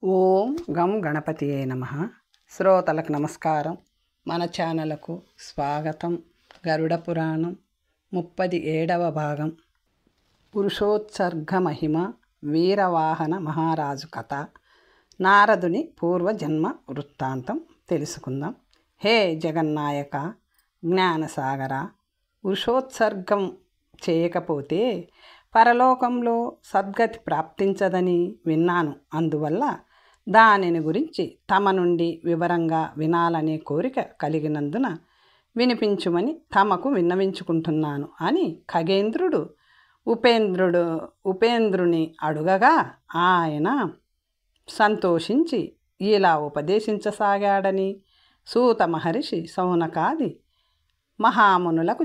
ఓం గం గణపతియే నమః. శ్రోతలకు నమస్కారం. మన ఛానల్కు స్వాగతం. గరుడ పురాణం 37వ భాగం. పురుషోత్సర్గ మహిమ వీరవాహన మహారాజు కథ. నారదుని పూర్వజన్మ వృత్తాంతం తెలుసుకుందాం. హే జగన్నాయక, జ్ఞానసాగర, పురుషోత్సర్గం చేయకపోతే పరలోకంలో సద్గతి ప్రాప్తించదని విన్నాను. అందువల్ల దానిని గురించి తమ నుండి వివరంగా వినాలనే కోరిక కలిగినందున వినిపించుమని తమకు విన్నవించుకుంటున్నాను అని ఖగేంద్రుడు ఉపేంద్రుని అడుగగా ఆయన సంతోషించి ఇలా ఉపదేశించసాగాడని సూత మహర్షి సౌనకాది మహామునులకు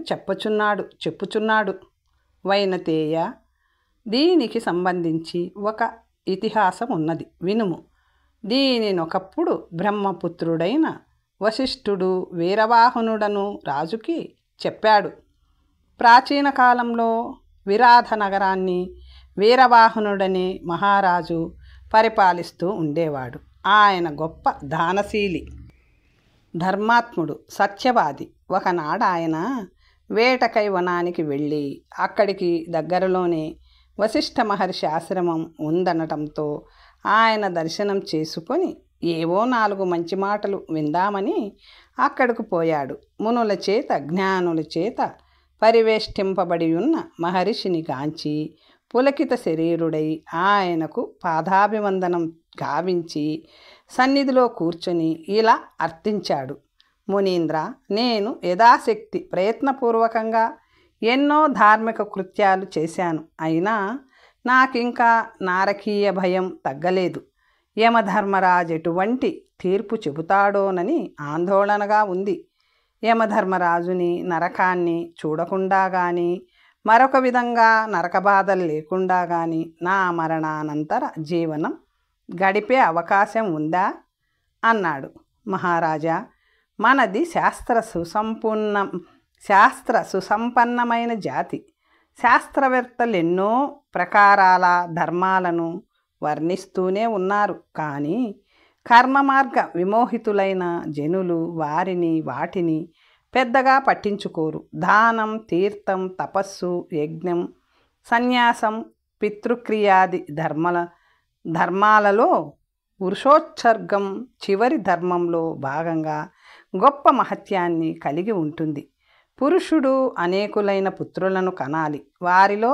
చెప్పుచున్నాడు. వైనతేయ, దీనికి సంబంధించి ఒక ఇతిహాసం ఉన్నది, వినుము. దీనినొకప్పుడు బ్రహ్మపుత్రుడైన వశిష్ఠుడు వీరవాహనుడను రాజుకి చెప్పాడు. ప్రాచీన కాలంలో విరాధ నగరాన్ని వీరవాహనుడనే మహారాజు పరిపాలిస్తూ ఉండేవాడు. ఆయన గొప్ప దానశీలి, ధర్మాత్ముడు, సత్యవాది. ఒకనాడు ఆయన వేటకై వనానికి వెళ్ళి అక్కడికి దగ్గరలోనే వశిష్ఠ మహర్షి ఆశ్రమం ఉందనటంతో ఆయన దర్శనం చేసుకొని ఏవో 4 మంచి మాటలు విందామని అక్కడికి పోయాడు. మునుల చేత జ్ఞానుల చేత పరివేష్టింపబడి ఉన్న మహర్షిని గాంచి పులకిత శరీరుడై ఆయనకు పాదాభివందనం గావించి సన్నిధిలో కూర్చొని ఇలా అర్థించాడు. మునీంద్ర, నేను యథాశక్తి ప్రయత్నపూర్వకంగా ఎన్నో ధార్మిక కృత్యాలు చేశాను. అయినా నాకింకా నారకీయ భయం తగ్గలేదు. యమధర్మరాజు ఎటువంటి తీర్పు చెబుతాడోనని ఆందోళనగా ఉంది. యమధర్మరాజుని నరకాన్ని చూడకుండా కానీ మరొక విధంగా నరక బాధలు లేకుండా కానీ నా మరణానంతర జీవనం గడిపే అవకాశం ఉందా అన్నాడు. మహారాజా, మనది శాస్త్ర సుసంపన్నమైన జాతి. శాస్త్రవేత్తలు ఎన్నో ప్రకారాల ధర్మాలను వర్ణిస్తూనే ఉన్నారు. కానీ కర్మ మార్గ విమోహితులైన జనులు వాటిని పెద్దగా పట్టించుకోరు. దానం, తీర్థం, తపస్సు, యజ్ఞం, సన్యాసం, పితృక్రియాది ధర్మాలలో పురుషోత్సర్గం చివరి ధర్మంలో భాగంగా గొప్ప మహత్యాన్ని కలిగి ఉంటుంది. పురుషుడు అనేకులైన పుత్రులను కనాలి. వారిలో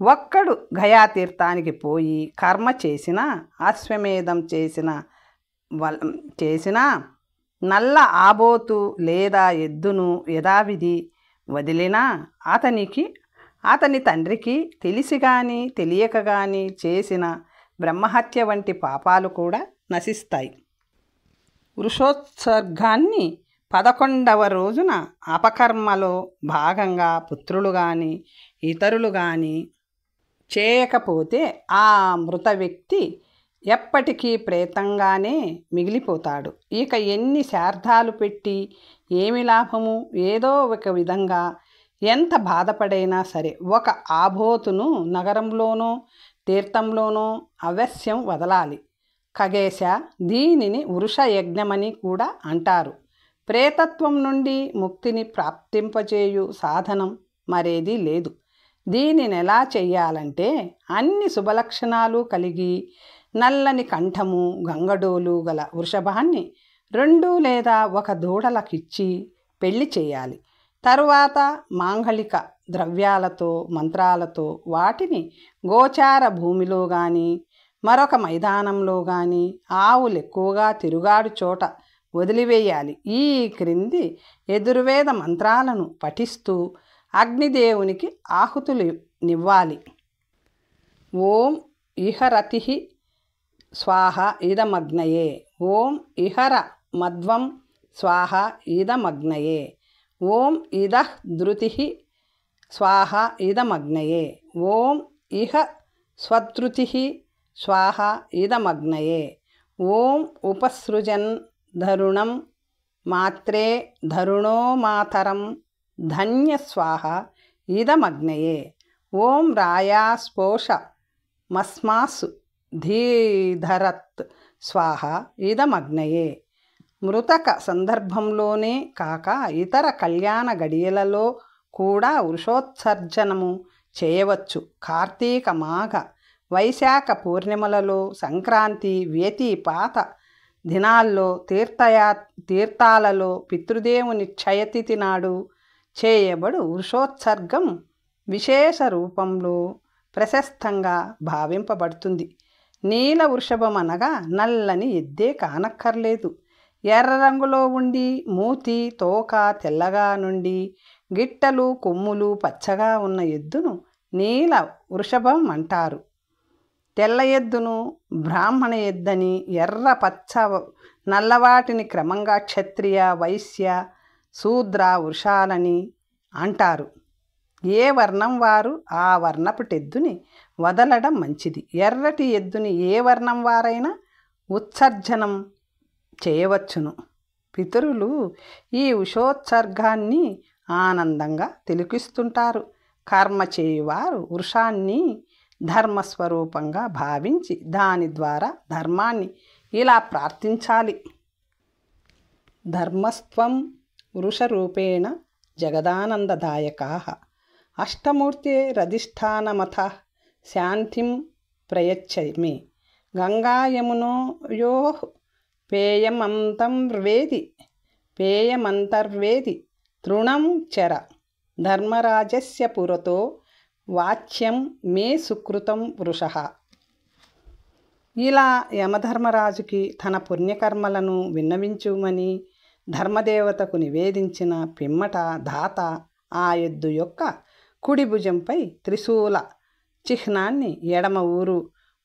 ఒక్కడు గయాతీర్థానికి పోయి కర్మ చేసినా, అశ్వమేధం చేసినా నల్ల ఆబోతు లేదా ఎద్దును యథావిధి వదిలినా అతని తండ్రికి తెలిసి కానీ తెలియక కానీ చేసిన బ్రహ్మహత్య వంటి పాపాలు కూడా నశిస్తాయి. పురుషోత్సర్గాన్ని 11వ రోజున అపకర్మలో భాగంగా పుత్రులు కానీ ఇతరులు కానీ చేయకపోతే ఆ మృత వ్యక్తి ఎప్పటికీ ప్రేతంగానే మిగిలిపోతాడు. ఇక ఎన్ని శార్ధాలు పెట్టి ఏమి లాభము? ఏదో ఒక విధంగా ఎంత బాధపడైనా సరే ఒక ఆబోతును నగరంలోనో తీర్థంలోనో అవశ్యం వదలాలి. ఖగేశ, దీనిని వృష యజ్ఞమని కూడా అంటారు. ప్రేతత్వం నుండి ముక్తిని ప్రాప్తింపచేయు సాధనం మరేదీ లేదు. దీనిని ఎలా చెయ్యాలంటే, అన్ని శుభలక్షణాలు కలిగి నల్లని కంఠము, గంగడోలు గల వృషభాన్ని 2 లేదా 1 దూడలకిచ్చి పెళ్లి చేయాలి. తరువాత మాంగళిక ద్రవ్యాలతో మంత్రాలతో వాటిని గోచార భూమిలో కానీ మరొక మైదానంలో కానీ ఆవులు ఎక్కువగా తిరుగాడు చోట వదిలివేయాలి. ఈ క్రింది యజుర్వేద మంత్రాలను పఠిస్తూ అగ్నిదేవునికి ఆహుతులు నివ్వాలి. ఓం ఇహరతి స్వాహ ఇదమగ్నయే. ఓం ఇహర మధ్వం స్వాహ ఇదమగ్నయే. ఓం ఇదః ధృతి స్వాహ ఇదమగ్నయే. ఓం ఇహ స్వధృతి స్వాహ ఇదమగ్నయే. ఓం ఉపసృజన్ ధరుణం మాత్రే ధరుణో మాతరం ధన్య స్వాహ ఇదమగ్నయే. ఓం రాయాస్పోష మస్మాసు ధీధరత్ స్వాహ ఇదమగ్నయే. మృతక సందర్భంలోనే కాక ఇతర కళ్యాణ గడియలలో కూడా వృషోత్సర్జనము చేయవచ్చు. కార్తీక మాఘ వైశాఖ పూర్ణిమలలో, సంక్రాంతి వ్యతిపాత దినాల్లో, తీర్థాలలో, పితృదేవుని క్షయతిథి నాడు చేయబడు వృషోత్సర్గం విశేష రూపంలో ప్రశస్తంగా భావింపబడుతుంది. నీల వృషభం అనగా నల్లని ఎద్దే కానక్కర్లేదు. ఎర్ర రంగులో ఉండి మూతి తోక తెల్లగా నుండి గిట్టలు కొమ్ములు పచ్చగా ఉన్న ఎద్దును నీల వృషభం అంటారు. తెల్ల ఎద్దును బ్రాహ్మణ ఎద్దని, ఎర్ర పచ్చ నల్లవాటిని క్రమంగా క్షత్రియ వైశ్య శూద్ర వృషాలని అంటారు. ఏ వర్ణం వారు ఆ వర్ణపుటెద్దుని వదలడం మంచిది. ఎర్రటి ఎద్దుని ఏ వర్ణం వారైనా ఉత్సర్జనం చేయవచ్చును. పితరులు ఈ ఉషోత్సర్గాన్ని ఆనందంగా తిలకిస్తుంటారు. కర్మ చేయువారు వృషాన్ని ధర్మస్వరూపంగా భావించి దాని ద్వారా ధర్మాన్ని ఇలా ప్రార్థించాలి. ధర్మస్త్వం వృషరూపేణ జగదానందదాయకాః అష్టమూర్తిరధిష్ఠానమథ శాంతిం ప్రయచ్చ మే. గంగాయమునయోః పేయమంతర్వేది తృణం చర. ధర్మరాజస్య పురతో వాచ్యం మే సుకృతం వృషః. ఇలా యమధర్మరాజుకి తన పుణ్యకర్మలను విన్నవించుమని ధర్మదేవతకు నివేదించిన పిమ్మట దాత ఆ ఎద్దు యొక్క కుడి భుజంపై త్రిశూల చిహ్నాన్ని, ఎడమ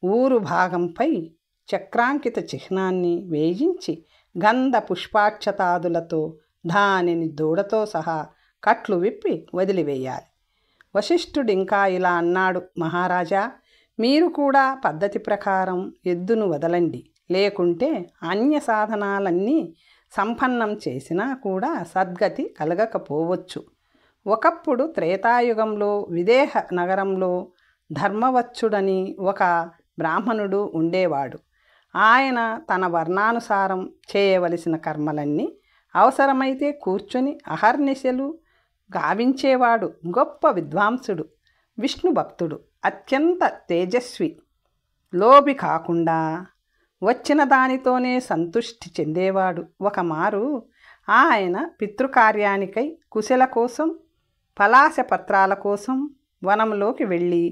ఊరు భాగంపై చక్రాంకిత చిహ్నాన్ని వేయించి గంధ పుష్పాక్షతాదులతో దానిని దూడతో సహా కట్లు విప్పి వదిలివేయాలి. వశిష్ఠుడింకా ఇలా అన్నాడు, మహారాజా, మీరు కూడా పద్ధతి ప్రకారం ఎద్దును వదలండి. లేకుంటే అన్య సాధనాలన్నీ సంపన్నం చేసినా కూడా సద్గతి కలగకపోవచ్చు. ఒకప్పుడు త్రేతాయుగంలో విదేహ నగరంలో ధర్మవత్సుడని ఒక బ్రాహ్మణుడు ఉండేవాడు. ఆయన తన వర్ణానుసారం చేయవలసిన కర్మలన్నీ అవసరమైతే కూర్చొని అహర్నిశలు గావించేవాడు. గొప్ప విద్వాంసుడు, విష్ణు భక్తుడు, అత్యంత తేజస్వి, లోభి కాకుండా వచ్చిన దానితోనే సంతుష్టి చెందేవాడు. ఒకమారు ఆయన పితృకార్యానికై కుశల కోసం, పలాశ పత్రాల కోసం వనంలోకి వెళ్ళి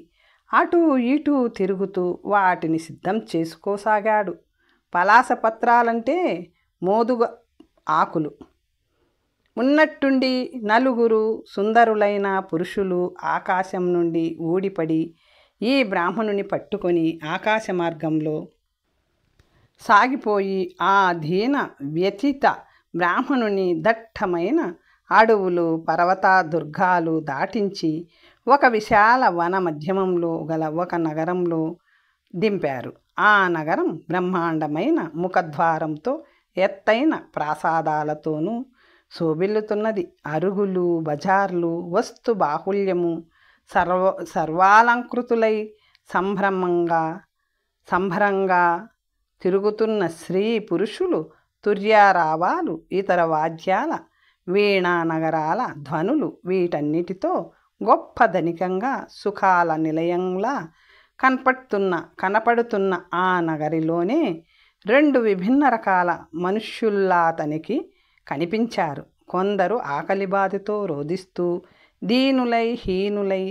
అటూ ఇటూ తిరుగుతూ వాటిని సిద్ధం చేసుకోసాగాడు. పలాశ పత్రాలంటే మోదుగ ఆకులు. ఉన్నట్టుండి నలుగురు సుందరులైన పురుషులు ఆకాశం నుండి ఊడిపడి ఈ బ్రాహ్మణుని పట్టుకొని ఆకాశ మార్గంలో సాగిపోయి ఆ దీన వ్యథిత బ్రాహ్మణుని దట్టమైన అడవులు, పర్వత దుర్గాలు దాటించి ఒక విశాల వన మధ్యమంలో గల ఒక నగరంలో దింపారు. ఆ నగరం బ్రహ్మాండమైన ముఖద్వారంతో, ఎత్తైన ప్రాసాదాలతోనూ శోభిల్లుతున్నది. అరుగులు, బజార్లు, వస్తు బాహుల్యము, సర్వాలంకృతులై సంభరంగా తిరుగుతున్న స్త్రీ పురుషులు, తుర్యారావాలు, ఇతర వాద్యాల, వీణా నగరాల ధ్వనులు, వీటన్నిటితో గొప్ప ధనికంగా సుఖాల నిలయంలా కనపడుతున్న ఆ నగరిలోనే రెండు విభిన్న రకాల మనుష్యుల్లాతనికి కనిపించారు. కొందరు ఆకలి బాధతో రోదిస్తూ, దీనులై, హీనులై,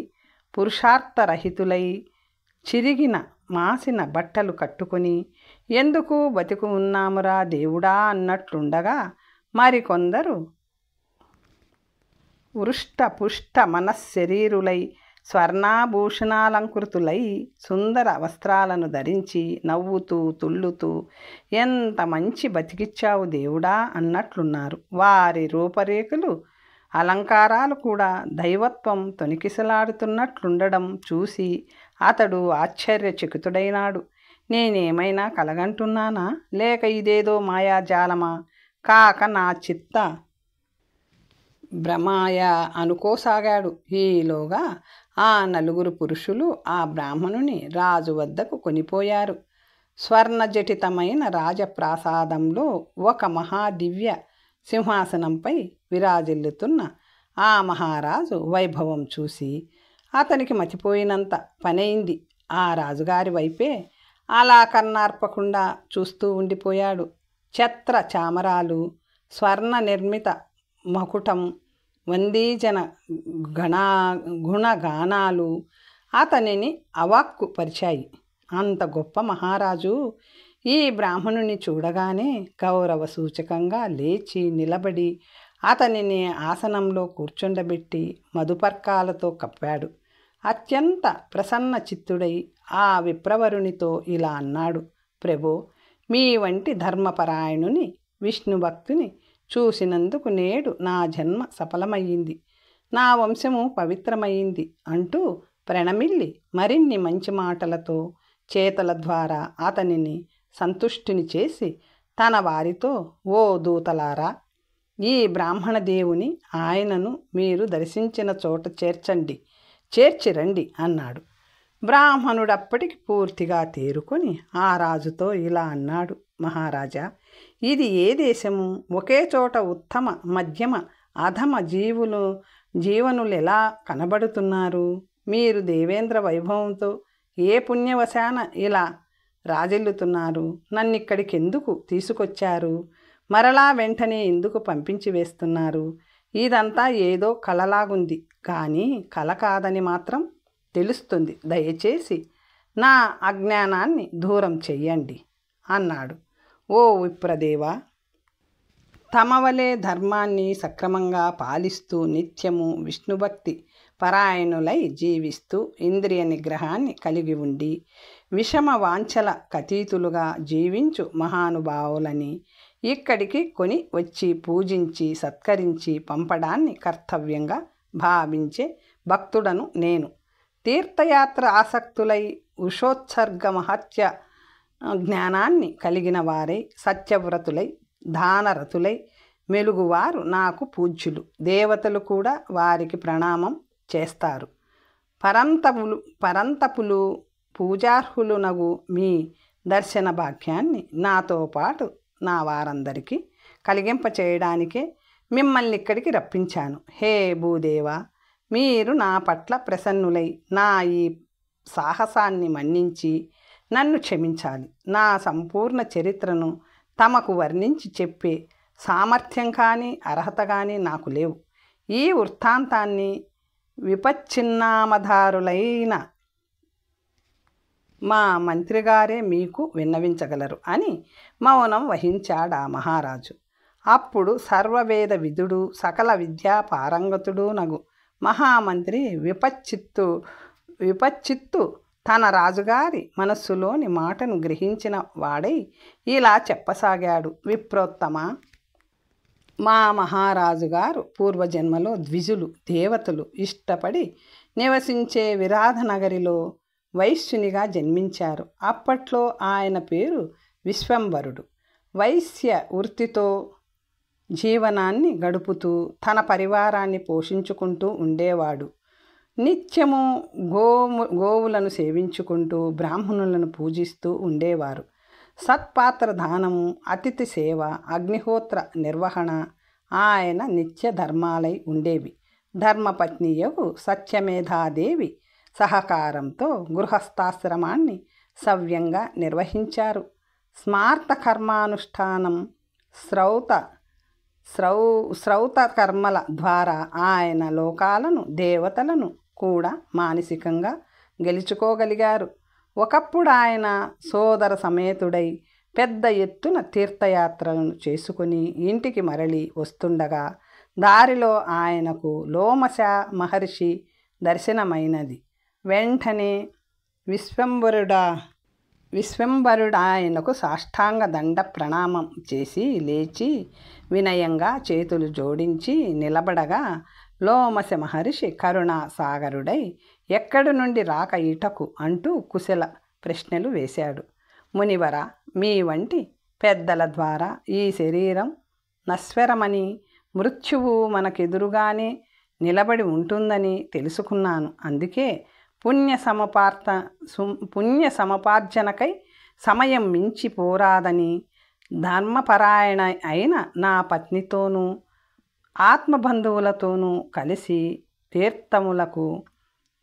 పురుషార్థరహితులై, చిరిగిన మాసిన బట్టలు కట్టుకొని ఎందుకు బతికి ఉన్నామురా దేవుడా అన్నట్లుండగా, మరికొందరు వృష్టపుష్ట మనశ్శరీరులై, స్వర్ణాభూషణాలంకృతులై, సుందర వస్త్రాలను ధరించి నవ్వుతూ తుళ్ళుతూ ఎంత మంచి బతికిచ్చావు దేవుడా అన్నట్లున్నారు. వారి రూపరేఖలు, అలంకారాలు కూడా దైవత్వం తొణికిసలాడుతున్నట్లుండడం చూసి అతడు ఆశ్చర్యచకితుడైనాడు. నేనేమైనా కలగంటున్నానా, లేక ఇదేదో మాయాజాలమా కాక నా చిత్త భ్రమాయ అనుకోసాగాడు. ఈలోగా ఆ నలుగురు పురుషులు ఆ బ్రాహ్మణుని రాజు వద్దకు కొనిపోయారు. స్వర్ణజటితమైన రాజప్రాసాదంలో ఒక మహాదివ్య సింహాసనంపై విరాజిల్లుతున్న ఆ మహారాజు వైభవం చూసి అతనికి మతిపోయినంత పనైంది. ఆ రాజుగారి వైపే అలా కన్నార్పకుండా చూస్తూ ఉండిపోయాడు. ఛత్ర చామరాలు, స్వర్ణ నిర్మిత మకుటం, వందీజన గుణగానాలు అతనిని అవాక్కు పరిచాయి. అంత గొప్ప మహారాజు ఈ బ్రాహ్మణుని చూడగానే గౌరవ సూచకంగా లేచి నిలబడి అతనిని ఆసనంలో కూర్చుండబెట్టి మధుపర్కాలతో కప్పాడు. అత్యంత ప్రసన్న చిత్తుడై ఆ విప్రవరునితో ఇలా అన్నాడు: ప్రభో, మీ వంటి ధర్మపరాయణుని విష్ణుభక్తుని చూసినందుకు నేడు నా జన్మ సఫలమయ్యింది, నా వంశము పవిత్రమయ్యింది అంటూ ప్రణమిల్లి మరిన్ని మంచి మాటలతో చేతల ద్వారా అతనిని సంతుష్టుని చేసి తన వారితో, ఓ దూతలారా, ఈ బ్రాహ్మణ దేవుని ఆయనను మీరు దర్శించిన చోట చేర్చిరండి అన్నాడు. బ్రాహ్మణుడప్పటికి పూర్తిగా తేరుకొని ఆ రాజుతో ఇలా అన్నాడు: మహారాజా, ఇది ఏ దేశము? ఒకే చోట ఉత్తమ, మధ్యమ, అధమ జీవనులు ఎలా కనబడుతున్నారు? మీరు దేవేంద్ర వైభవంతో ఏ పుణ్యవశాన ఇలా రాజిల్లుతున్నారు? నన్నిక్కడికి ఎందుకు తీసుకొచ్చారు? మరలా వెంటనే ఎందుకు పంపించి వేస్తున్నారు? ఇదంతా ఏదో కలలాగుంది, కానీ కల కాదని మాత్రం తెలుస్తుంది. దయచేసి నా అజ్ఞానాన్ని దూరం చెయ్యండి అన్నాడు. ఓ విప్రదేవా, తమవలే ధర్మాన్ని సక్రమంగా పాలిస్తూ నిత్యము విష్ణుభక్తి పరాయణులై జీవిస్తూ ఇంద్రియ నిగ్రహాన్ని కలిగి ఉండి విషమ వాంఛల కతీతులుగా జీవించు మహానుభావులని ఇక్కడికి కొని వచ్చి పూజించి సత్కరించి పంపడాన్ని కర్తవ్యంగా భావించే భక్తుడను నేను. తీర్థయాత్ర ఆసక్తులై ఉషోత్సర్గ మహత్య జ్ఞానాన్ని కలిగిన వారై సత్యవ్రతులై దానరతులై మెలుగువారు నాకు పూజ్యులు. దేవతలు కూడా వారికి ప్రణామం చేస్తారు. పరంతపులు పూజార్హులునగు మీ దర్శన భాగ్యాన్ని నాతో పాటు నా వారందరికీ కలిగింపచేయడానికే మిమ్మల్ని ఇక్కడికి రప్పించాను. హే భూదేవా, మీరు నా పట్ల ప్రసన్నులై నా ఈ సాహసాన్ని మన్నించి నన్ను క్షమించాలి. నా సంపూర్ణ చరిత్రను తమకు వర్ణించి చెప్పే సామర్థ్యం కానీ అర్హత కానీ నాకు లేవు. ఈ వృత్తాంతాన్ని విపచ్చిన్నామధారులైన మా మంత్రిగారే మీకు విన్నవించగలరు అని మౌనం వహించాడా మహారాజు. అప్పుడు సర్వవేద విదుడు సకల విద్యా పారంగతుడు నగు మహామంత్రి విపచ్చిత్తు తన రాజుగారి మనస్సులోని మాటను గ్రహించిన వాడై ఇలా చెప్పసాగాడు: విప్రోత్తమ, మా మహారాజుగారు పూర్వజన్మలో ద్విజులు దేవతలు ఇష్టపడి నివసించే విరాధ నగరిలో వైశ్యునిగా జన్మించారు. అప్పట్లో ఆయన పేరు విశ్వంభరుడు. వైశ్య వృత్తితో జీవనాన్ని గడుపుతూ తన పరివారాన్ని పోషించుకుంటూ ఉండేవాడు. నిత్యము గోవులను సేవించుకుంటూ బ్రాహ్మణులను పూజిస్తూ ఉండేవారు. సత్పాత్ర దానము, అతిథి సేవ, అగ్నిహోత్ర నిర్వహణ ఆయన నిత్య ధర్మాలై ఉండేవి. ధర్మపత్నియగు సత్యమేధాదేవి సహకారంతో గృహస్థాశ్రమాన్ని సవ్యంగా నిర్వహించారు. స్మార్త కర్మానుష్ఠానం, శ్రౌత కర్మల ద్వారా ఆయన లోకాలను దేవతలను కూడా మానసికంగా గెలుచుకోగలిగారు. ఒకప్పుడు ఆయన సోదర సమేతుడై పెద్ద ఎత్తున తీర్థయాత్రలను చేసుకుని ఇంటికి మరలి వస్తుండగా దారిలో ఆయనకు లోమశ మహర్షి దర్శనమైనది. వెంటనే విశ్వంభరుడాయనకు సాష్టాంగ దండ ప్రణామం చేసి లేచి వినయంగా చేతులు జోడించి నిలబడగా లోమశ మహర్షి కరుణా సాగరుడై ఎక్కడి నుండి రాక ఇటకు అంటూ కుశల ప్రశ్నలు వేశాడు. మునివర, మీ వంటి పెద్దల ద్వారా ఈ శరీరం నశ్వరమని, మృత్యువు మనకెదురుగానే నిలబడి ఉంటుందని తెలుసుకున్నాను. అందుకే పుణ్య సముపార్జనకై సమయం మించిపోరాదని ధర్మపరాయణ అయిన నా పత్నితోనూ ఆత్మబంధువులతోనూ కలిసి తీర్థములకు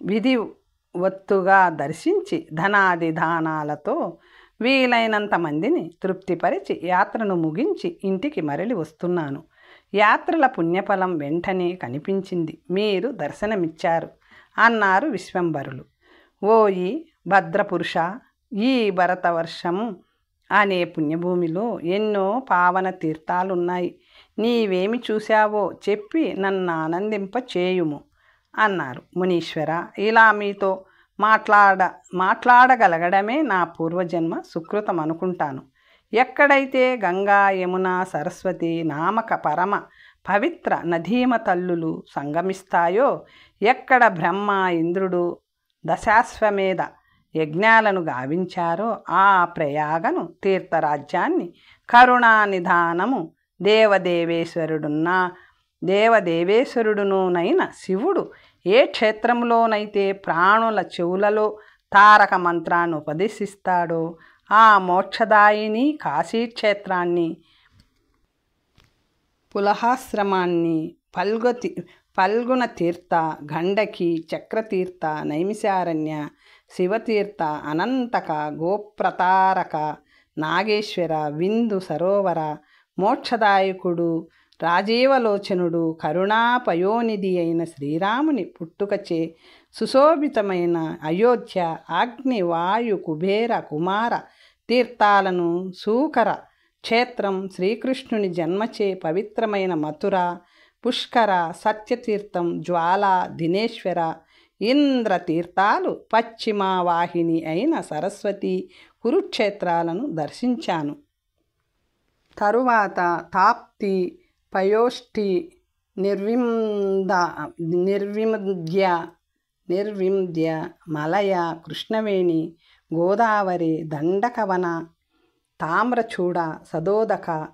విధివత్తుగా దర్శించి ధనాదిధానాలతో వీలైనంత మందిని తృప్తిపరిచి యాత్రను ముగించి ఇంటికి మరలి వస్తున్నాను. యాత్రల పుణ్యఫలం వెంటనే కనిపించింది. మీరు దర్శనమిచ్చారు అన్నారు విశ్వంభరులు. ఓయి భద్రపురుష, ఈ భరతవర్షం అనే పుణ్యభూమిలో ఎన్నో పావన తీర్థాలున్నాయి. నీవేమి చూశావో చెప్పి నన్ను ఆనందింప చేయుము అన్నారు. మునీశ్వర, ఇలా మీతో మాట్లాడగలగడమే నా పూర్వజన్మ సుకృతం అనుకుంటాను. ఎక్కడైతే గంగా, యమున, సరస్వతి నామక పరమ పవిత్ర నదీమ తల్లులు సంగమిస్తాయో, ఎక్కడ బ్రహ్మ, ఇంద్రుడు దశాశ్వమేధ యజ్ఞాలను గావించారో ఆ ప్రయాగను తీర్థరాజ్యాన్ని కరుణానిధానము దేవదేవేశ్వరుడునైన శివుడు ఏ క్షేత్రంలోనైతే ప్రాణుల చెవులలో తారక మంత్రాన్ని ఉపదేశిస్తాడో ఆ మోక్షదాయిని కాశీక్షేత్రాన్ని, పులహాశ్రమాన్ని, ఫల్గుణ తీర్థ, గండకి, చక్రతీర్థ, నైమిశారణ్య, శివతీర్థ, అనంతక, గోప్రతారక, నాగేశ్వర, విందు సరోవర, మోక్షదాయకుడు, రాజీవలోచనుడు, కరుణాపయోనిధి అయిన శ్రీరాముని పుట్టుకచే సుశోభితమైన అయోధ్య, అగ్ని, వాయు, కుబేర, కుమార తీర్థాలను, సూకర క్షేత్రం, శ్రీకృష్ణుని జన్మచే పవిత్రమైన మథుర, పుష్కర, సత్యతీర్థం, జ్వాల, దినేశ్వర, ఇంద్ర తీర్థాలు, పశ్చిమ వాహిని అయిన సరస్వతి, కురుక్షేత్రాలను దర్శించాను. తరువాత తాప్తి, పయోష్టి, నిర్వింధ్య, మలయ, కృష్ణవేణి, గోదావరి, దండకవన, తామ్రచూడ, సదోదక,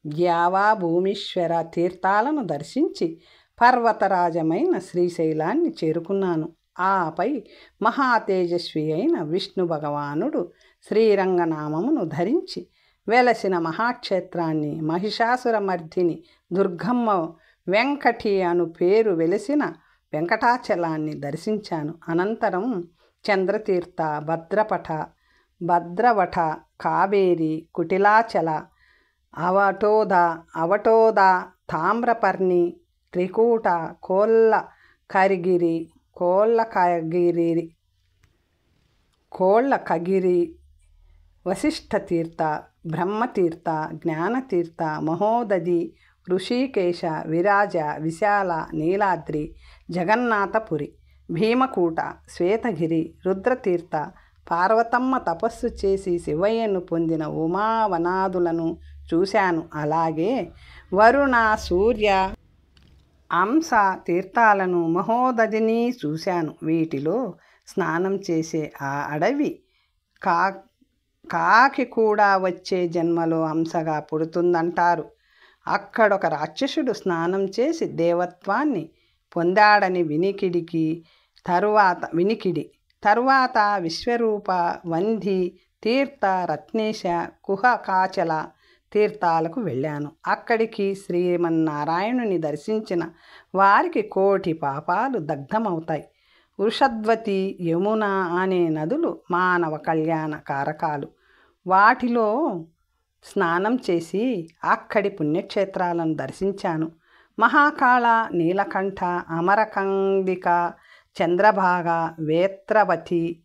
గ్యావాభూమీశ్వర తీర్థాలను దర్శించి పర్వతరాజమైన శ్రీశైలాన్ని చేరుకున్నాను. ఆపై మహాతేజస్వి అయిన విష్ణు భగవానుడు శ్రీరంగనామమును ధరించి వెలసిన మహాక్షేత్రాన్ని, మహిషాసురమర్ధిని దుర్గమ్మ వెంకటి అను పేరు వెలసిన వెంకటాచలాన్ని దర్శించాను. అనంతరం చంద్రతీర్థ, భద్రవట, కావేరి, కుటిలాచల, అవటోద, తామ్రపర్ణి, త్రికూట, కోళ్ళకగిరి, వశిష్ఠతీర్థ, బ్రహ్మతీర్థ, జ్ఞానతీర్థ, మహోదధి, ఋషికేశ, విరాజ, విశాల, నీలాద్రి, జగన్నాథపురి, భీమకూట, శ్వేతగిరి, రుద్రతీర్థ, పార్వతమ్మ తపస్సు చేసి శివయ్యను పొందిన ఉమావనాదులను చూశాను. అలాగే వరుణ, సూర్య, అంశ తీర్థాలను, మహోదధిని చూశాను. వీటిలో స్నానం చేసే ఆ అడవి కాకి కూడా వచ్చే జన్మలో అంశగా పుడుతుందంటారు. అక్కడొక రాక్షసుడు స్నానం చేసి దేవత్వాన్ని పొందాడని వినికిడి. తరువాత విశ్వరూప, వంధి తీర్థ, రత్నేశ, కుహకాచల తీర్థాలకు వెళ్ళాను. అక్కడికి శ్రీమన్నారాయణుని దర్శించిన వారికి కోటి పాపాలు దగ్ధమవుతాయి. వృషద్వతి, యమున అనే నదులు మానవ కళ్యాణ కారకాలు. వాటిలో స్నానం చేసి అక్కడి పుణ్యక్షేత్రాలను దర్శించాను. మహాకాళ, నీలకంఠ, అమరకండిక, చంద్రభాగ, వేత్రవతి,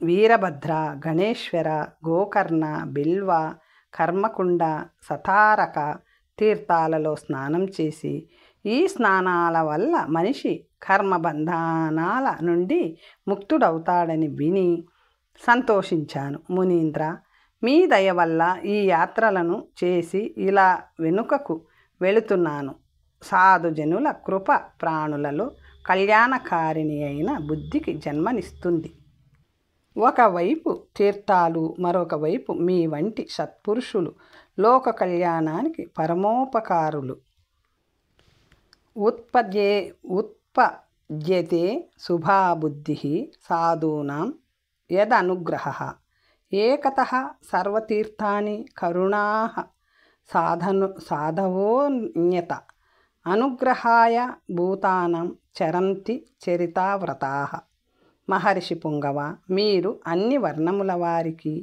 వీరభద్ర, గణేశ్వర, గోకర్ణ, బిల్వ, కర్మకుండ, సతారక తీర్థాలలో స్నానం చేసి ఈ స్నానాల వల్ల మనిషి కర్మబంధనాల నుండి ముక్తుడవుతాడని విని సంతోషించాను. మునీంద్ర, మీ దయ వల్ల ఈ యాత్రలను చేసి ఇలా వెనుకకు వెళుతున్నాను. సాధుజనుల కృప ప్రాణులలో కళ్యాణకారిణి అయిన బుద్ధికి జన్మనిస్తుంది. ఒకవైపు తీర్థాలు, మరొక వైపు మీ వంటి సత్పురుషులు లోక కళ్యాణానికి పరమోపకారులు. ఉత్పద్యతే శుభాబుద్ధి సాధూనాం యదనుగ్రహः ఏకతః సర్వతీర్థాని కరుణాః సాధవోన్యత అనుగ్రహాయ భూతానం చరంతి చరితావ్రతాః. మహర్షి పుంగవ, మీరు అన్ని వర్ణముల వారికి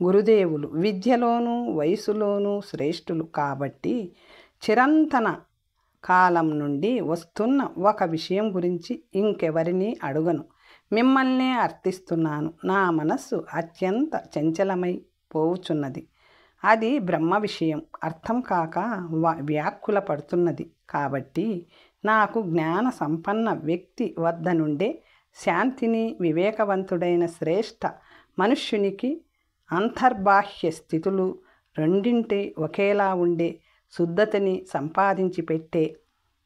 గురుదేవులు, విద్యలోనూ వయసులోనూ శ్రేష్ఠులు కాబట్టి చిరంతన కాలం నుండి వస్తున్న ఒక విషయం గురించి ఇంకెవరిని అడుగను, మిమ్మల్నే అర్థిస్తున్నాను. నా మనస్సు అత్యంత చంచలమై పోవుచున్నది. అది బ్రహ్మ విషయం అర్థం కాక వ్యాకుల పడుతున్నది. కాబట్టి నాకు జ్ఞాన సంపన్న వ్యక్తి వద్ద నుండే శాంతిని, వివేకవంతుడైన శ్రేష్ఠ మనుష్యునికి అంతర్బాహ్య స్థితులు రెండింటి ఒకేలా ఉండే శుద్ధతని సంపాదించి పెట్టే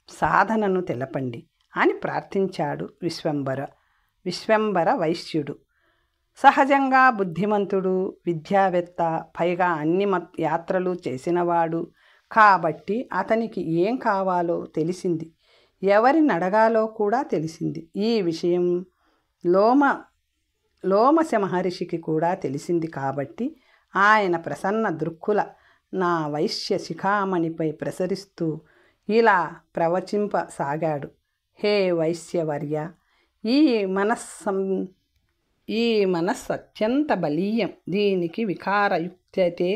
సాధనను తెలపండి అని ప్రార్థించాడు విశ్వంబర వైశ్యుడు. సహజంగా బుద్ధిమంతుడు, విద్యావేత్త, పైగా అన్ని యాత్రలు చేసినవాడు కాబట్టి అతనికి ఏం కావాలో తెలిసింది, ఎవరిని అడగాలో కూడా తెలిసింది. ఈ విషయం లోమశ మహర్షికి కూడా తెలిసింది కాబట్టి ఆయన ప్రసన్న దృక్కుల నా వైశ్య శిఖామణిపై ప్రసరిస్తూ ఇలా ప్రవచింపసాగాడు. హే వైశ్యవర్య, ఈ మనస్సు అత్యంత బలీయం. దీనికి వికారయుక్తతే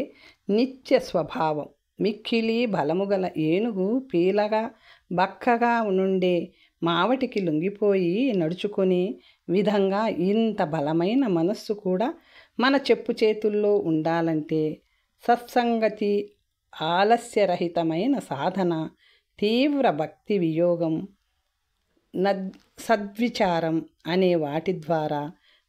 నిత్య స్వభావం. మిక్కిలి బలముగల ఏనుగు పీలగా బక్కగా నుండే మావటికి లొంగిపోయి నడుచుకునే విధంగా ఇంత బలమైన మనస్సు కూడా మన చెప్పు చేతుల్లో ఉండాలంటే సత్సంగతి, ఆలస్యరహితమైన సాధన, తీవ్ర భక్తి వియోగం, సద్విచారం అనే వాటి ద్వారా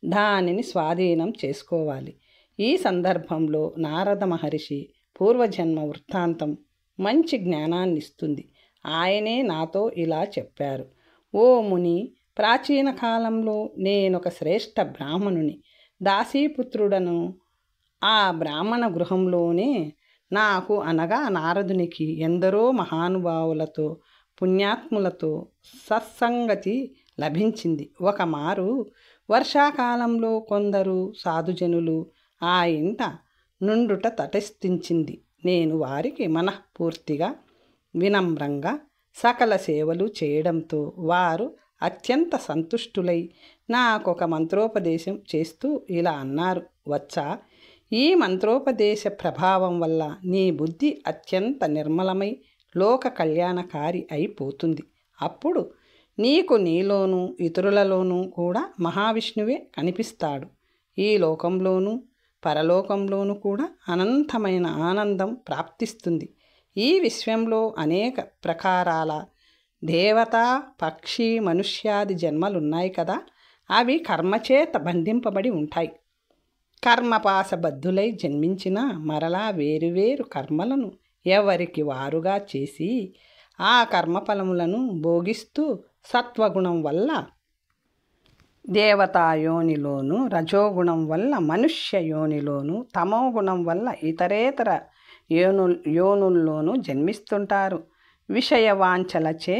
దానిని స్వాధీనం చేసుకోవాలి. ఈ సందర్భంలో నారద మహర్షి పూర్వజన్మ వృత్తాంతం మంచి జ్ఞానాన్ని ఇస్తుంది. ఆయనే నాతో ఇలా చెప్పారు. ఓ ముని, ప్రాచీన కాలంలో నేనొక శ్రేష్ఠ బ్రాహ్మణుని దాసీపుత్రుడను. ఆ బ్రాహ్మణ గృహంలోనే నాకు అనగా నారదునికి ఎందరో మహానుభావులతో, పుణ్యాత్ములతో సత్సంగతి లభించింది. ఒకమారు వర్షాకాలంలో కొందరు సాధుజనులు ఆ ఇంట నుండుట తటస్థించింది. నేను వారికి మనఃపూర్తిగా వినమ్రంగా సకల సేవలు చేయడంతో వారు అత్యంత సంతుష్టులై నాకొక మంత్రోపదేశం చేస్తూ ఇలా అన్నారు. వచ్చా, ఈ మంత్రోపదేశ ప్రభావం వల్ల నీ బుద్ధి అత్యంత నిర్మలమై లోక కళ్యాణకారి అయిపోతుంది. అప్పుడు నీకు నీలోనూ ఇతరులలోనూ కూడా మహావిష్ణువే కనిపిస్తాడు. ఈ లోకంలోనూ పరలోకంలోనూ కూడా అనంతమైన ఆనందం ప్రాప్తిస్తుంది. ఈ విశ్వంలో అనేక ప్రకారాల దేవతా, పక్షి, మనుష్యాది జన్మలున్నాయి కదా, అవి కర్మచేత బంధింపబడి ఉంటాయి. కర్మపాశబద్ధులై జన్మించిన మరలా వేరువేరు కర్మలను ఎవరికి వారుగా చేసి ఆ కర్మఫలములను భోగిస్తూ సత్వగుణం వల్ల దేవతాయోనిలోను, రజోగుణం వల్ల మనుష్య యోనిలోను, తమోగుణం వల్ల ఇతరేతర యోనుల్లోనూ జన్మిస్తుంటారు. విషయవాంఛలచే,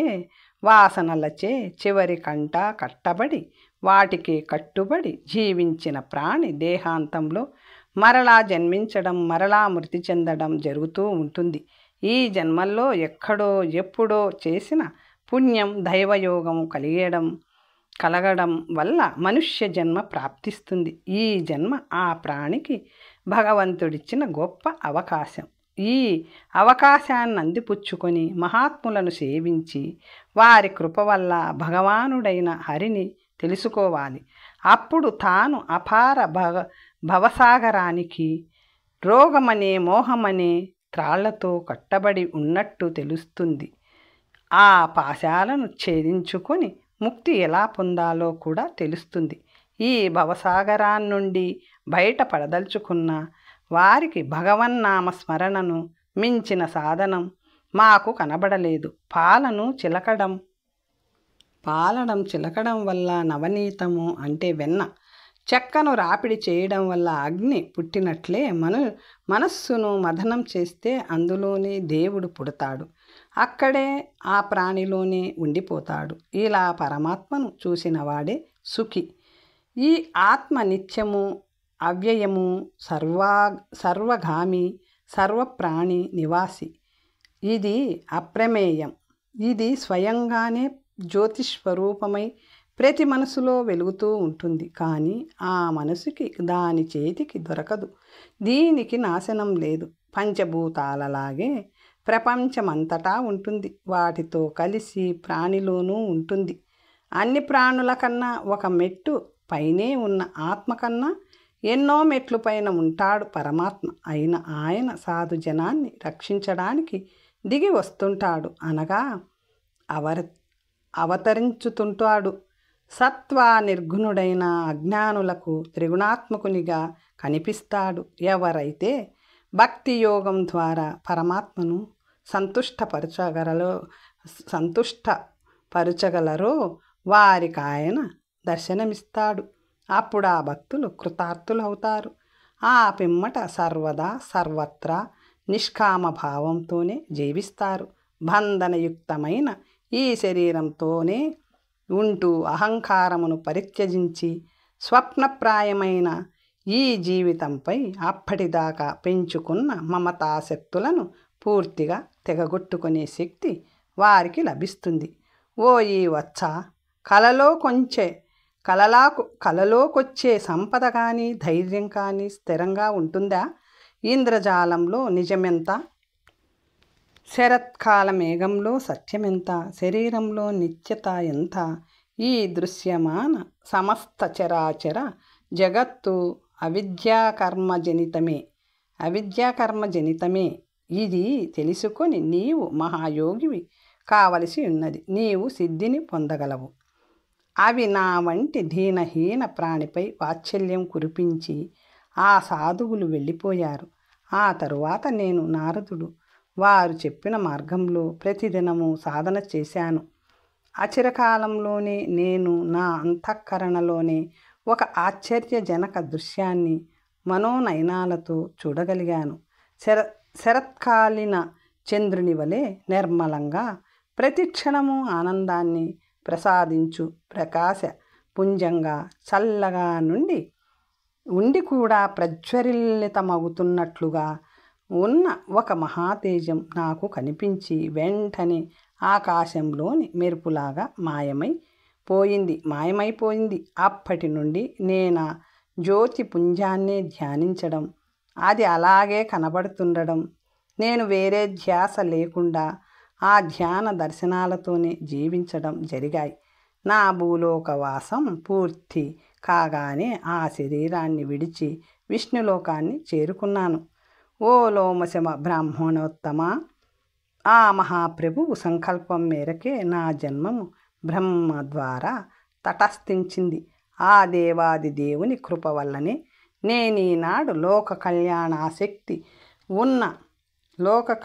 వాసనలచే చివరి కంట కట్టబడి వాటికి కట్టుబడి జీవించిన ప్రాణి దేహాంతంలో మరలా జన్మించడం, మరలా మృతి చెందడం జరుగుతూ ఉంటుంది. ఈ జన్మల్లో ఎక్కడో ఎప్పుడో చేసిన పుణ్యం, దైవయోగం కలగడం వల్ల మనుష్య జన్మ ప్రాప్తిస్తుంది. ఈ జన్మ ఆ ప్రాణికి భగవంతుడిచ్చిన గొప్ప అవకాశం. ఈ అవకాశాన్ని అందిపుచ్చుకొని మహాత్ములను సేవించి వారి కృప వల్ల భగవానుడైన హరిని తెలుసుకోవాలి. అప్పుడు తాను అపార భవసాగరానికి రోగమనే, మోహమనే త్రాళ్లతో కట్టబడి ఉన్నట్టు తెలుస్తుంది. ఆ పాశాలను ఛేదించుకొని ముక్తి ఎలా పొందాలో కూడా తెలుస్తుంది. ఈ భవసాగరాన్నుండి బయటపడదలుచుకున్న వారికి భగవన్నామ స్మరణను మించిన సాధనం మాకు కనబడలేదు. పాలడం చిలకడం వల్ల నవనీతము అంటే వెన్న, చెక్కను రాపిడి చేయడం వల్ల అగ్ని పుట్టినట్లే మనస్సును మథనం చేస్తే అందులోనే దేవుడు పుడతాడు. అక్కడే ఆ ప్రాణిలోనే ఉండిపోతాడు. ఇలా పరమాత్మను చూసిన వాడే సుఖి. ఈ ఆత్మ నిత్యము, అవ్యయము, సర్వగామి, సర్వప్రాణి నివాసి. ఇది అప్రమేయం. ఇది స్వయంగానే జ్యోతిస్వరూపమై ప్రతి మనసులో వెలుగుతూ ఉంటుంది. కానీ ఆ మనసుకి దాని చేతికి దొరకదు. దీనికి నాశనం లేదు. పంచభూతాలలాగే ప్రపంచమంతటా ఉంటుంది. వాటితో కలిసి ప్రాణిలోనూ ఉంటుంది. అన్ని ప్రాణుల కన్నా ఒక మెట్టు పైనే ఉన్న ఆత్మ కన్నా ఎన్నో మెట్లు పైన ఉంటాడు పరమాత్మ. అయిన ఆయన సాధు జనాన్ని రక్షించడానికి దిగి వస్తుంటాడు, అనగా అవతరించుతుంటాడు. సత్వ నిర్గుణుడైన అజ్ఞానులకు త్రిగుణాత్మకునిగా కనిపిస్తాడు. ఎవరైతే భక్తి యోగం ద్వారా పరమాత్మను సంతుష్టపరచగలరో వారికి ఆయన దర్శనమిస్తాడు. అప్పుడు ఆ భక్తులు కృతార్థులవుతారు. ఆ పిమ్మట సర్వదా సర్వత్రా నిష్కామ భావంతోనే జీవిస్తారు. బంధనయుక్తమైన ఈ శరీరంతోనే ఉంటూ అహంకారమును పరిత్యజించి స్వప్నప్రాయమైన ఈ జీవితంపై అప్పటిదాకా పెంచుకున్న మమతాశక్తులను పూర్తిగా తెగగొట్టుకునే శక్తి వారికి లభిస్తుంది. ఓ ఈ వచ్చ కలలోకొచ్చే సంపద కానీ ధైర్యం కానీ స్థిరంగా ఉంటుందా? ఇంద్రజాలంలో నిజమెంత, శరత్కాల మేఘంలో సత్యమెంత, శరీరంలో నిత్యత ఎంత? ఈ దృశ్యమాన సమస్త చరాచర జగత్తు అవిద్యాకర్మజనితమే. ఇది తెలుసుకొని నీవు మహాయోగివి కావలసి ఉన్నది. నీవు సిద్ధిని పొందగలవు. అవి నా వంటి దీనహీన ప్రాణిపై వాత్సల్యం కురిపించి ఆ సాధువులు వెళ్ళిపోయారు. ఆ తరువాత నేను నారదుడు వారు చెప్పిన మార్గంలో ప్రతిదినము సాధన చేశాను. అచిరకాలంలోనే నేను నా అంతఃకరణలోనే ఒక ఆశ్చర్యజనక దృశ్యాన్ని మనోనయనాలతో చూడగలిగాను. శరత్కాలీన చంద్రుని వలె నిర్మలంగా ప్రతిక్షణము ఆనందాన్ని ప్రసాదించు ప్రకాశ పుంజంగా చల్లగా ఉండి కూడా ప్రజ్వలితమవుతున్నట్లుగా ఉన్న ఒక మహాతేజం నాకు కనిపించి వెంటనే ఆకాశంలోని మెరుపులాగా మాయమైపోయింది. అప్పటి నుండి నేను జ్యోతి పుంజాన్నే ధ్యానించడం, అది అలాగే కనబడుతుండడం, నేను వేరే ధ్యాస లేకుండా ఆ ధ్యాన దర్శనాలతోనే జీవించడం జరిగాయి. నా భూలోకవాసం పూర్తి కాగానే ఆ శరీరాన్ని విడిచి విష్ణులోకాన్ని చేరుకున్నాను. ఓ లోమశమ బ్రాహ్మణోత్తమ, ఆ మహాప్రభువు సంకల్పం మేరకే నా జన్మము బ్రహ్మ ద్వారా తటస్థించింది. ఆ దేవాది దేవుని కృప వల్లనే నేనీనాడు లోక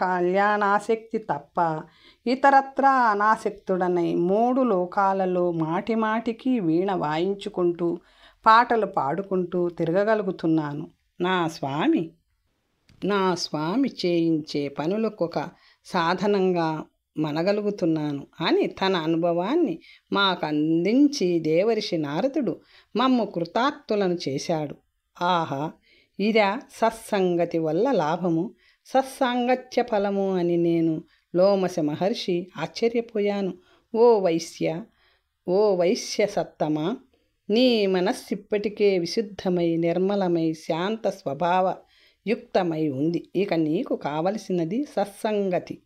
కళ్యాణాసక్తి తప్ప ఇతరత్రా అనాసక్తుడనై 3 లోకాలలో మాటిమాటికి వీణ వాయించుకుంటూ పాటలు పాడుకుంటూ తిరగగలుగుతున్నాను. నా స్వామి చేయించే పనులకొక సాధనంగా మనగలుగుతున్నాను అని తన అనుభవాన్ని మాకు అందించి దేవర్షి నారదుడు మమ్ము కృతార్థులను చేశాడు. ఆహా, ఇదా సత్సంగతి వల్ల లాభము, సత్సాంగత్య ఫలము అని నేను లోమశ మహర్షి ఆశ్చర్యపోయాను. ఓ వైశ్య సత్తమా, నీ మనస్సిప్పటికే విశుద్ధమై నిర్మలమై శాంత స్వభావ యుక్తమై ఉంది. ఇక నీకు కావలసినది సత్సంగతి,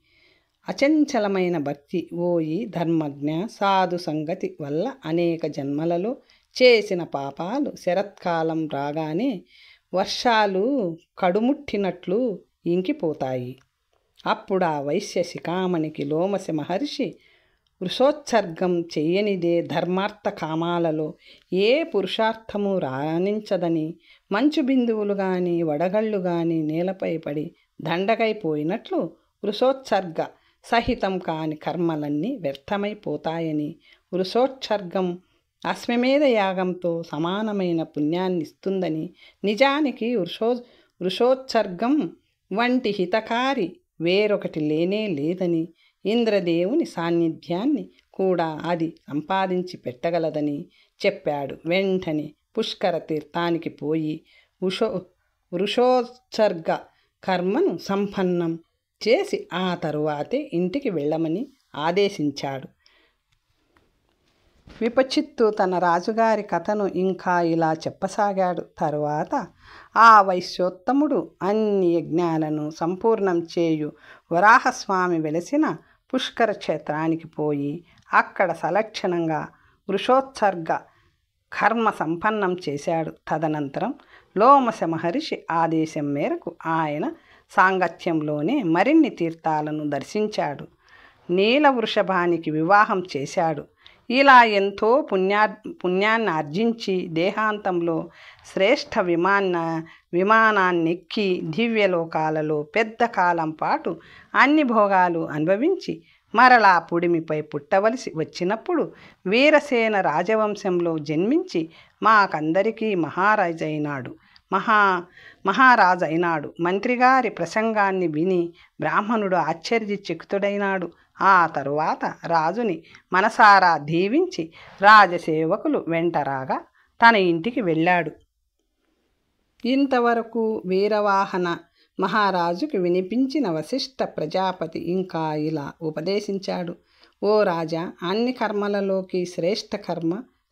అచంచలమైన భక్తి. ఓ ఈ ధర్మజ్ఞ, సాధు సంగతి వల్ల అనేక జన్మలలో చేసిన పాపాలు శరత్కాలం రాగానే వర్షాలు కడుముట్టినట్లు ఇంకిపోతాయి. అప్పుడు ఆ వైశ్య శిఖామణికి లోమశ మహర్షి వృషోత్సర్గం చెయ్యనిదే ధర్మార్థ కామాలలో ఏ పురుషార్థము రాణించదని, మంచు బిందువులు కానీ వడగళ్ళు కానీ నేలపై పడి దండకైపోయినట్లు వృషోత్సర్గ సహితం కాని కర్మలన్నీ వ్యర్థమైపోతాయని, వృషోత్సర్గం అశ్వమేధ యాగంతో సమానమైన పుణ్యాన్ని ఇస్తుందని, నిజానికి వృషోత్సర్గం వంటి హితకారి వేరొకటి లేనే లేదని, ఇంద్రదేవుని సాన్నిధ్యాన్ని కూడా అది సంపాదించి పెట్టగలదని చెప్పాడు. వెంటనే పుష్కర తీర్థానికి పోయి వృషోత్సర్గ కర్మను సంపన్నం చేసి ఆ తరువాతే ఇంటికి వెళ్ళమని ఆదేశించాడు. విపచిత్తు తన రాజుగారి కథను ఇంకా ఇలా చెప్పసాగాడు. తరువాత ఆ వైశ్యోత్తముడు అన్ని యజ్ఞాలను సంపూర్ణం చేయు వరాహస్వామి వెలసిన పుష్కర క్షేత్రానికి పోయి అక్కడ సలక్షణంగా వృషోత్సర్గ కర్మ సంపన్నం చేశాడు. తదనంతరం లోమశ మహర్షి ఆదేశం మేరకు ఆయన సాంగత్యంలోనే మరిన్ని తీర్థాలను దర్శించాడు. నీల వృషభానికి వివాహం చేశాడు. ఇలా ఎంతో పుణ్యాన్ని ఆర్జించి దేహాంతంలో శ్రేష్ఠ విమానాన్నెక్కి దివ్యలోకాలలో పెద్ద కాలం పాటు అన్ని భోగాలు అనుభవించి మరలా పుడిమిపై పుట్టవలసి వచ్చినప్పుడు వీరసేన రాజవంశంలో జన్మించి మాకందరికీ మహారాజైనాడు. మంత్రిగారి ప్రసంగాన్ని విని బ్రాహ్మణుడు ఆశ్చర్యచకితుడైనాడు. ఆ తరువాత రాజుని మనసారా దీవించి రాజసేవకులు వెంటరాగా తన ఇంటికి వెళ్ళాడు. ఇంతవరకు వీరవాహన మహారాజుకి వినిపించిన వశిష్ఠ ప్రజాపతి ఇంకా ఇలా ఉపదేశించాడు. ఓ రాజా, అన్ని కర్మలలోకి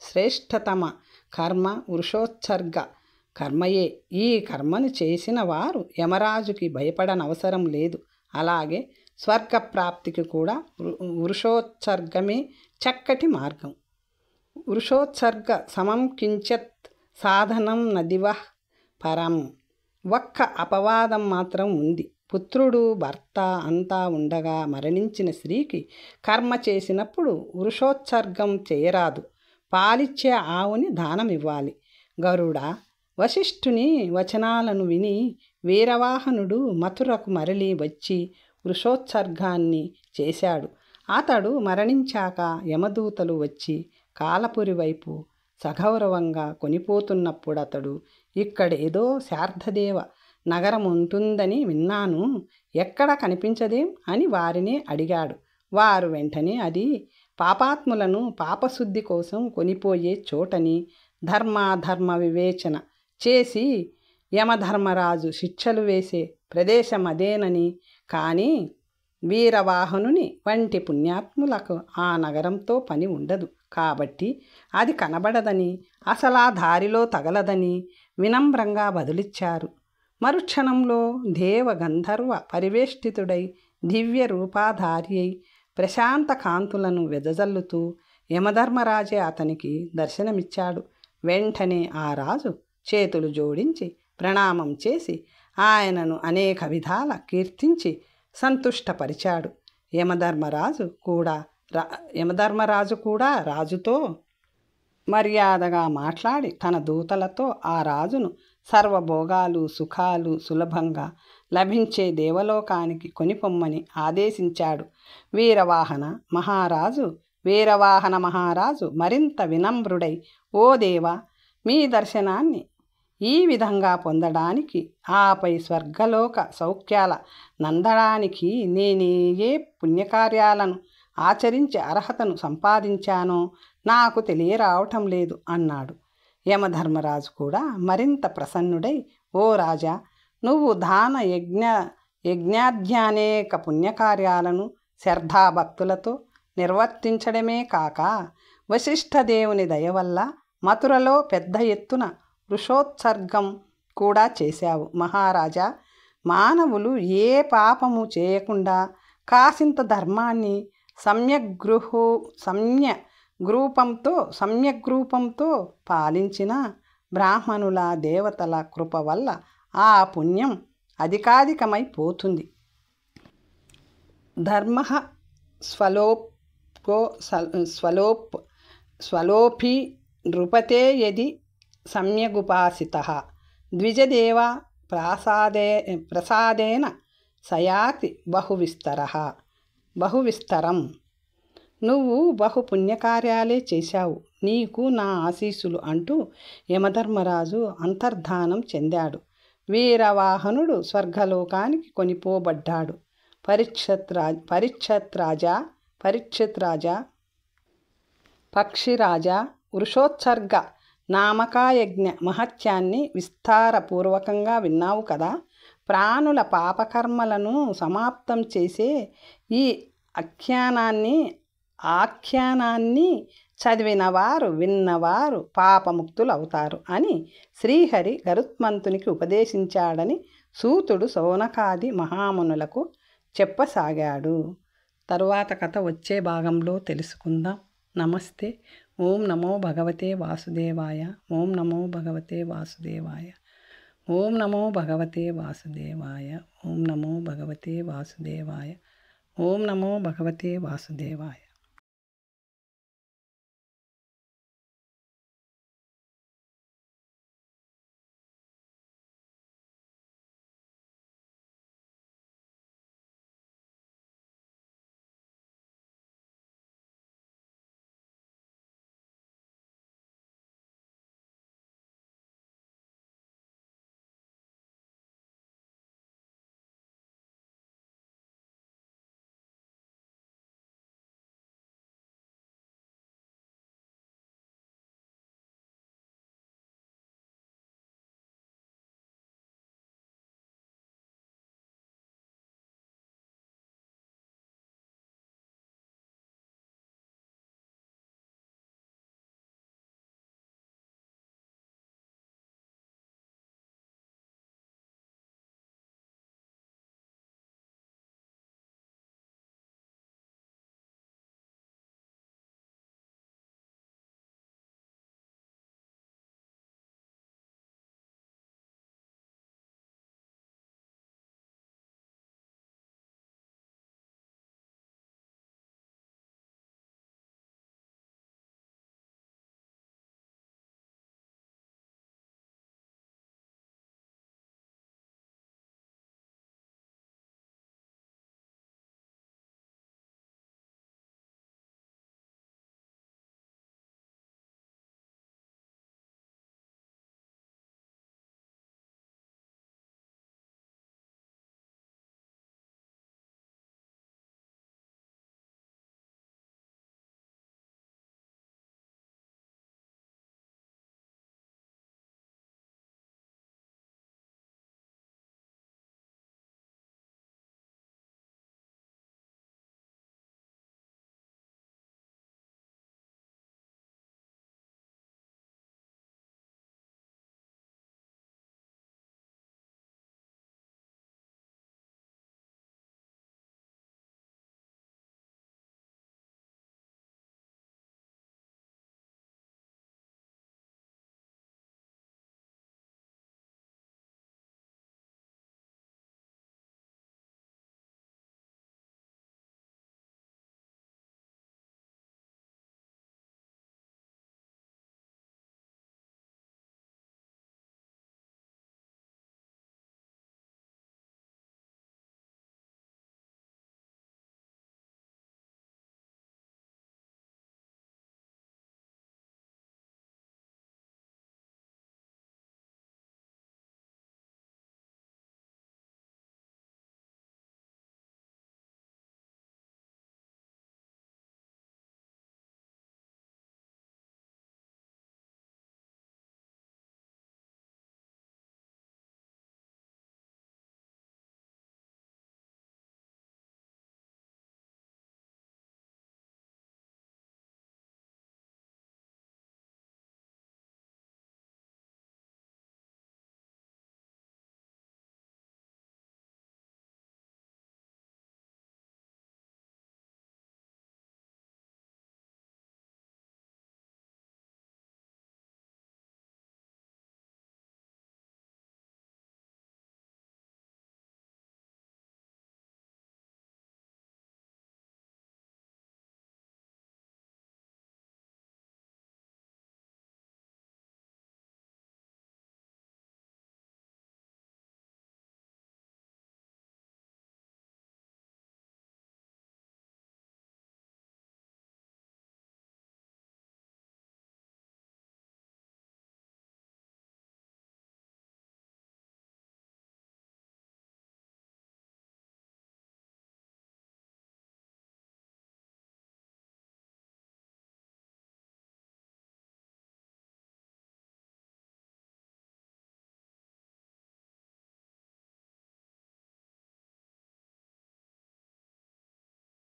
శ్రేష్ఠతమ కర్మ వృషోత్సర్గ కర్మయే. ఈ కర్మను చేసిన వారు యమరాజుకి భయపడనవసరం లేదు. అలాగే స్వర్గప్రాప్తికి కూడా వృషోత్సర్గమే చక్కటి మార్గం. వృషోత్సర్గ సమం కించత్ సాధనం నదివః పరం. ఒక్క అపవాదం మాత్రం ఉంది. పుత్రుడు భర్త అంతా ఉండగా మరణించిన స్త్రీకి కర్మ చేసినప్పుడు వృషోత్సర్గం చేయరాదు. పాలిచ్చే ఆవుని దానమివ్వాలి. గరుడ వశిష్ఠుని వచనాలను విని వీరవాహనుడు మథురకు మరలి వచ్చి వృషోత్సర్గాన్ని చేశాడు. అతడు మరణించాక యమదూతలు వచ్చి కాలపురి వైపు సగౌరవంగా కొనిపోతున్నప్పుడు అతడు ఇక్కడేదో శార్ధదేవ నగరం ఉంటుందని విన్నాను, ఎక్కడ కనిపించదేం అని వారిని అడిగాడు. వారు వెంటనే అది పాపాత్ములను పాపశుద్ధి కోసం కొనిపోయే చోటని, ధర్మాధర్మ వివేచన చేసి యమధర్మరాజు శిక్షలు వేసే ప్రదేశం అదేనని, కానీ వీరవాహనుని వంటి పుణ్యాత్ములకు ఆ నగరంతో పని ఉండదు కాబట్టి అది కనబడదని, అసలా దారిలో తగలదని వినమ్రంగా బదులిచ్చారు. మరుక్షణంలో దేవ గంధర్వ పరివేష్టితుడై దివ్య రూపాధారి అయి ప్రశాంత కాంతులను వెదజల్లుతూ యమధర్మరాజే అతనికి దర్శనమిచ్చాడు. వెంటనే ఆ రాజు చేతులు జోడించి ప్రణామం చేసి ఆయనను అనేక విధాల కీర్తించి సంతుష్టపరిచాడు. యమధర్మరాజు కూడా రాజుతో మర్యాదగా మాట్లాడి తన దూతలతో ఆ రాజును సర్వభోగాలు సుఖాలు సులభంగా లభించే దేవలోకానికి కొనిపొమ్మని ఆదేశించాడు. వీరవాహన మహారాజు మరింత వినమ్రుడై, ఓ దేవా, మీ దర్శనాన్ని ఈ విధంగా పొందడానికి, ఆపై స్వర్గలోక సౌఖ్యాల నందడానికి నేనే ఏ పుణ్యకార్యాలను ఆచరించి అర్హతను సంపాదించానో నాకు తెలియరావటం లేదు అన్నాడు. యమధర్మరాజు కూడా మరింత ప్రసన్నుడై, ఓ రాజా, నువ్వు దాన యజ్ఞాధ్యానేక పుణ్యకార్యాలను శ్రద్ధాభక్తులతో నిర్వర్తించడమే కాక వశిష్ఠదేవుని దయవల్ల మథురలో పెద్ద ఎత్తున వృషోత్సర్గం కూడా చేశావు. మహారాజా, మానవులు ఏ పాపము చేయకుండా కాసింత ధర్మాన్ని సమ్యగ్రూపంతో పాలించిన బ్రాహ్మణుల దేవతల కృప వల్ల ఆ పుణ్యం అధికాధికమైపోతుంది. ధర్మ స్వలోపి నృపతే యది సమ్యగుపాసితః ద్విజదేవ ప్రసాదేన సయాతి బహువిస్తరం. నువ్వు బహు పుణ్యకార్యాలే చేశావు, నీకు నా ఆశీస్సులు అంటూ యమధర్మరాజు అంతర్ధానం చెందాడు. వీరవాహనుడు స్వర్గలోకానికి కొనిపోబడ్డాడు. పరీక్షిత్ రాజా, పక్షిరాజా, వృషోత్సర్గ నామకాయజ్ఞ మహత్యాన్ని విస్తారపూర్వకంగా విన్నావు కదా. ప్రాణుల పాపకర్మలను సమాప్తం చేసే ఈ ఆఖ్యానాన్ని చదివినవారు విన్నవారు పాపముక్తులవుతారు అని శ్రీహరి గరుత్మంతునికి ఉపదేశించాడని సూతుడు శౌనకాది మహామునులకు చెప్పసాగాడు. తరువాత కథ వచ్చే భాగంలో తెలుసుకుందాం. నమస్తే. ఓం నమో భగవతే వాసుదేవాయ. ఓం నమో భగవతే వాసుదేవాయ. ఓం నమో భగవతే వాసుదేవాయ. ఓం నమో భగవతే వాసుదేవాయ. ఓం నమో భగవతే వాసుదేవాయ.